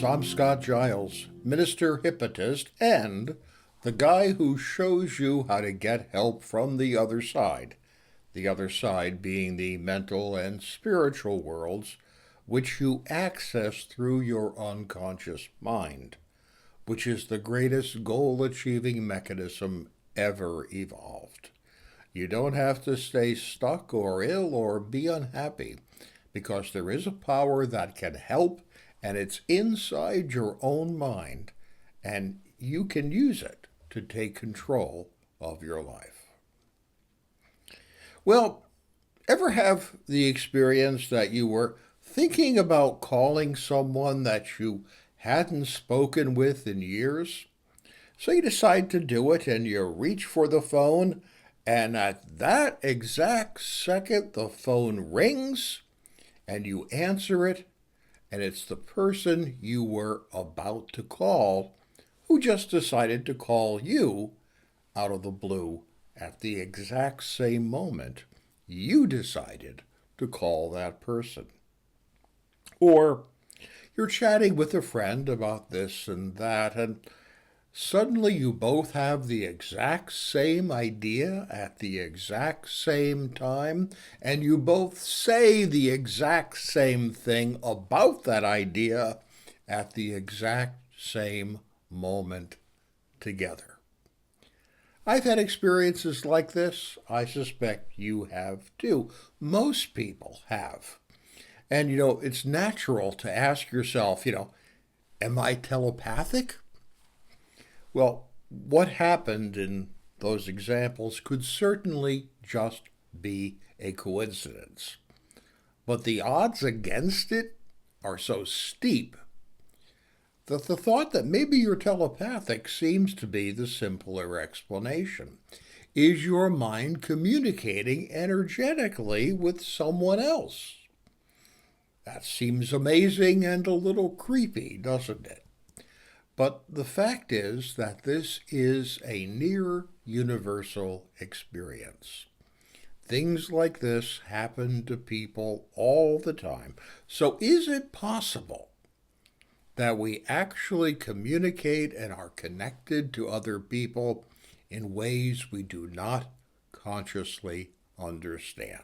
I'm Scott Giles, minister hypnotist and the guy who shows you how to get help from the other side. The other side being the mental and spiritual worlds which you access through your unconscious mind, which is the greatest goal-achieving mechanism ever evolved. You don't have to stay stuck or ill or be unhappy, because there is a power that can help, and it's inside your own mind, and you can use it to take control of your life. Well, ever have the experience that you were thinking about calling someone that you hadn't spoken with in years? So you decide to do it and you reach for the phone, and at that exact second the phone rings and you answer it, and it's the person you were about to call who just decided to call you out of the blue at the exact same moment you decided to call that person. Or you're chatting with a friend about this and that, and suddenly you both have the exact same idea at the exact same time, and you both say the exact same thing about that idea at the exact same moment together. I've had experiences like this. I suspect you have too. Most people have. And, it's natural to ask yourself, am I telepathic? Well, what happened in those examples could certainly just be a coincidence. But the odds against it are so steep that the thought that maybe you're telepathic seems to be the simpler explanation. Is your mind communicating energetically with someone else? That seems amazing and a little creepy, doesn't it? But the fact is that this is a near universal experience. Things like this happen to people all the time. So is it possible that we actually communicate and are connected to other people in ways we do not consciously understand?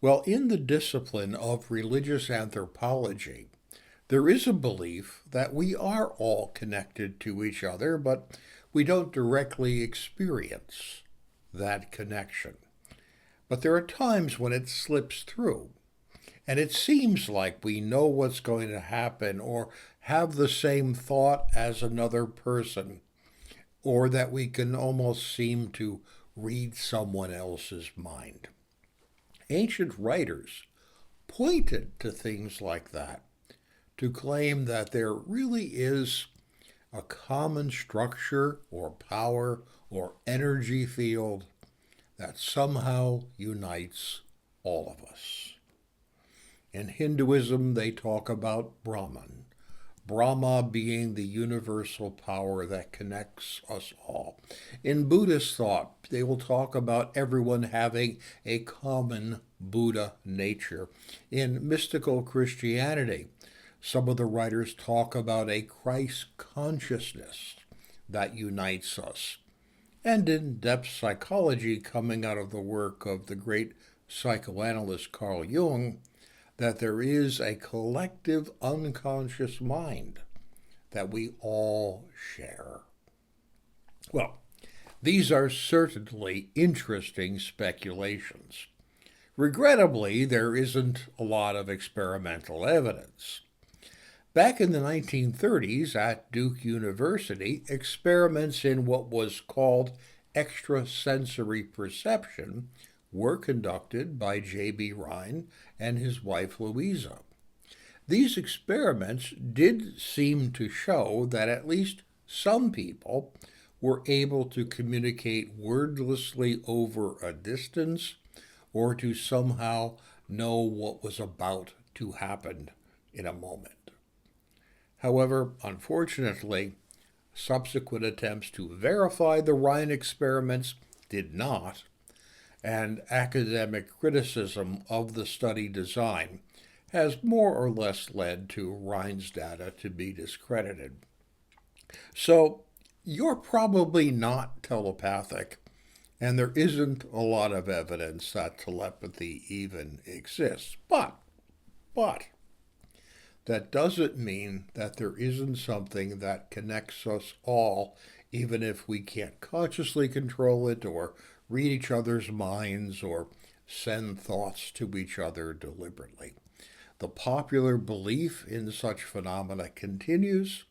Well, in the discipline of religious anthropology, there is a belief that we are all connected to each other, but we don't directly experience that connection. But there are times when it slips through, and it seems like we know what's going to happen or have the same thought as another person, or that we can almost seem to read someone else's mind. Ancient writers pointed to things like that to claim that there really is a common structure or power or energy field that somehow unites all of us. In Hinduism, they talk about Brahman, Brahma being the universal power that connects us all. In Buddhist thought, they will talk about everyone having a common Buddha nature. In mystical Christianity, some of the writers talk about a Christ consciousness that unites us. And in depth psychology, coming out of the work of the great psychoanalyst Carl Jung, that there is a collective unconscious mind that we all share. Well, these are certainly interesting speculations. Regrettably, there isn't a lot of experimental evidence. Back in the 1930s at Duke University, experiments in what was called extrasensory perception were conducted by J.B. Rhine and his wife Louisa. These experiments did seem to show that at least some people were able to communicate wordlessly over a distance or to somehow know what was about to happen in a moment. However, unfortunately, subsequent attempts to verify the Rhine experiments did not, and academic criticism of the study design has more or less led to Rhine's data to be discredited. So you're probably not telepathic, and there isn't a lot of evidence that telepathy even exists. But, that doesn't mean that there isn't something that connects us all, even if we can't consciously control it or read each other's minds or send thoughts to each other deliberately. The popular belief in such phenomena continues,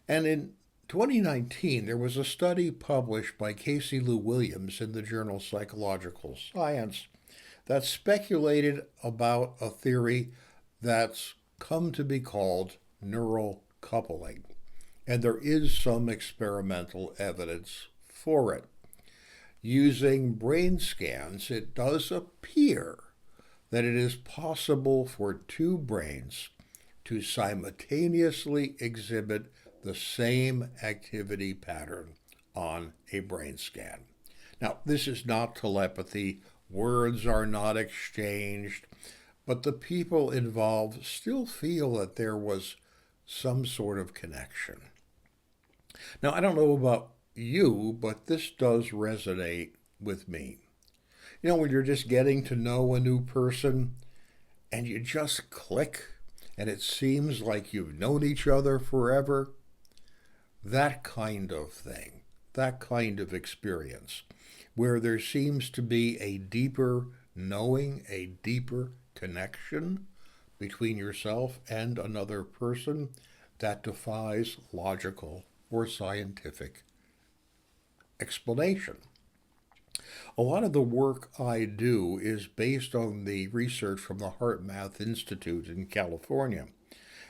and in 2019, there was a study published by Casey Lou Williams in the journal Psychological Science that speculated about a theory that's come to be called neural coupling. And there is some experimental evidence for it. Using brain scans, it does appear that it is possible for two brains to simultaneously exhibit the same activity pattern on a brain scan. Now, this is not telepathy, words are not exchanged, but the people involved still feel that there was some sort of connection. Now, I don't know about you, but this does resonate with me. You know, when you're just getting to know a new person and you just click and it seems like you've known each other forever, that kind of thing, that kind of experience, where there seems to be a deeper knowing, a deeper connection between yourself and another person that defies logical or scientific explanation. A lot of the work I do is based on the research from the Heart Math Institute in California.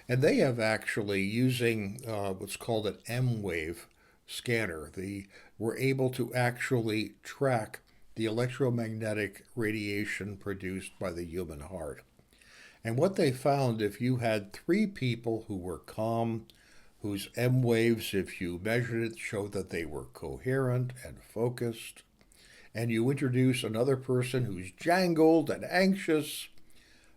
And they have actually, using what's called an M-wave scanner, we're able to actually track the electromagnetic radiation produced by the human heart. And what they found, if you had three people who were calm, whose M waves, if you measured it, showed that they were coherent and focused, and you introduce another person who's jangled and anxious,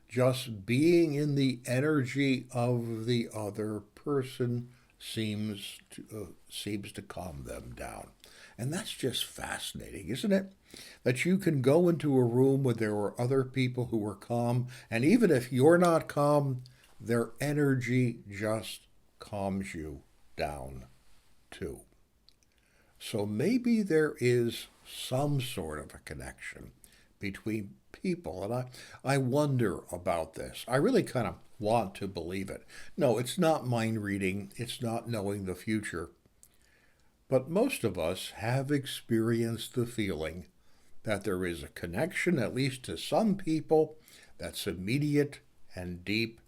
just being in the energy of the other person seems to calm them down. And that's just fascinating, isn't it? That you can go into a room where there were other people who were calm, and even if you're not calm, their energy just calms you down too. So maybe there is some sort of a connection between people, and I wonder about this. I really kind of want to believe it. No, it's not mind reading, it's not knowing the future. But most of us have experienced the feeling that there is a connection, at least to some people, that's immediate and deep.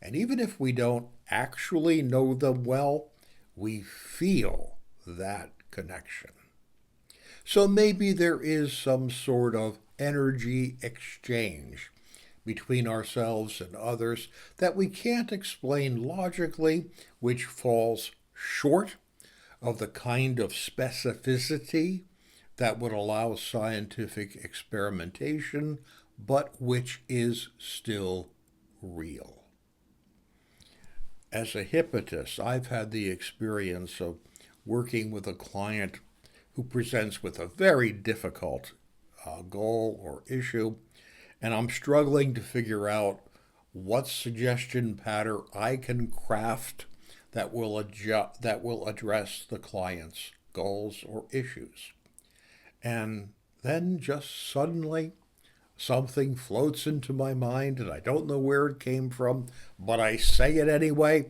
And even if we don't actually know them well, we feel that connection. So maybe there is some sort of energy exchange between ourselves and others that we can't explain logically, which falls short of the kind of specificity that would allow scientific experimentation, but which is still real. As a hypnotist, I've had the experience of working with a client who presents with a very difficult goal or issue, and I'm struggling to figure out what suggestion pattern I can craft that will address the client's goals or issues. And then just suddenly something floats into my mind and I don't know where it came from, but I say it anyway,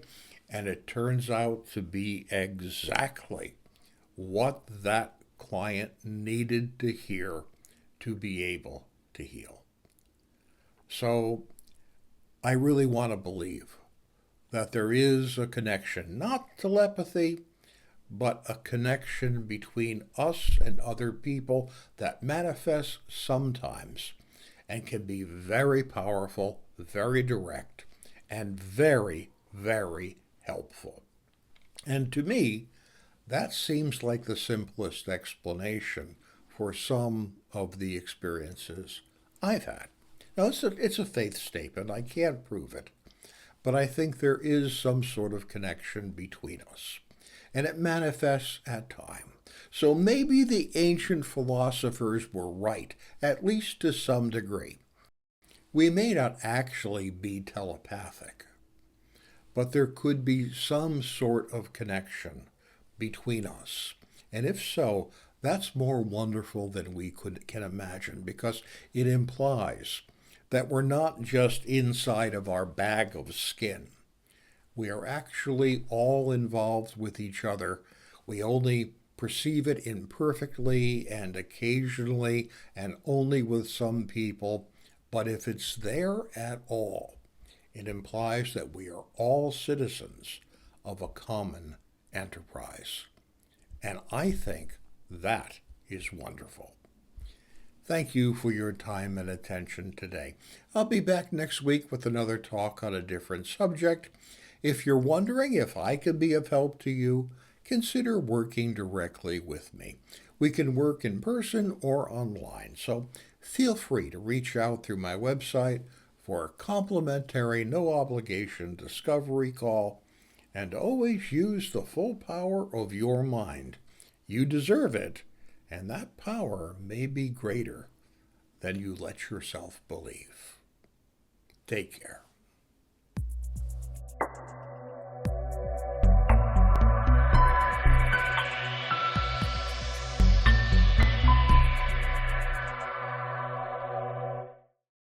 and it turns out to be exactly what that client needed to hear to be able to heal. So I really want to believe that there is a connection, not telepathy, but a connection between us and other people that manifests sometimes and can be very powerful, very direct, and very, very helpful. And to me, that seems like the simplest explanation for some of the experiences I've had. Now, it's a faith statement. I can't prove it, but I think there is some sort of connection between us, and it manifests at times. So maybe the ancient philosophers were right, at least to some degree. We may not actually be telepathic, but there could be some sort of connection between us. And if so, that's more wonderful than can imagine, because it implies that we're not just inside of our bag of skin. We are actually all involved with each other. We only perceive it imperfectly and occasionally and only with some people. But if it's there at all, it implies that we are all citizens of a common enterprise. And I think that is wonderful. Thank you for your time and attention today. I'll be back next week with another talk on a different subject. If you're wondering if I can be of help to you, consider working directly with me. We can work in person or online, so feel free to reach out through my website for a complimentary, no obligation discovery call, and always use the full power of your mind. You deserve it, and that power may be greater than you let yourself believe. Take care.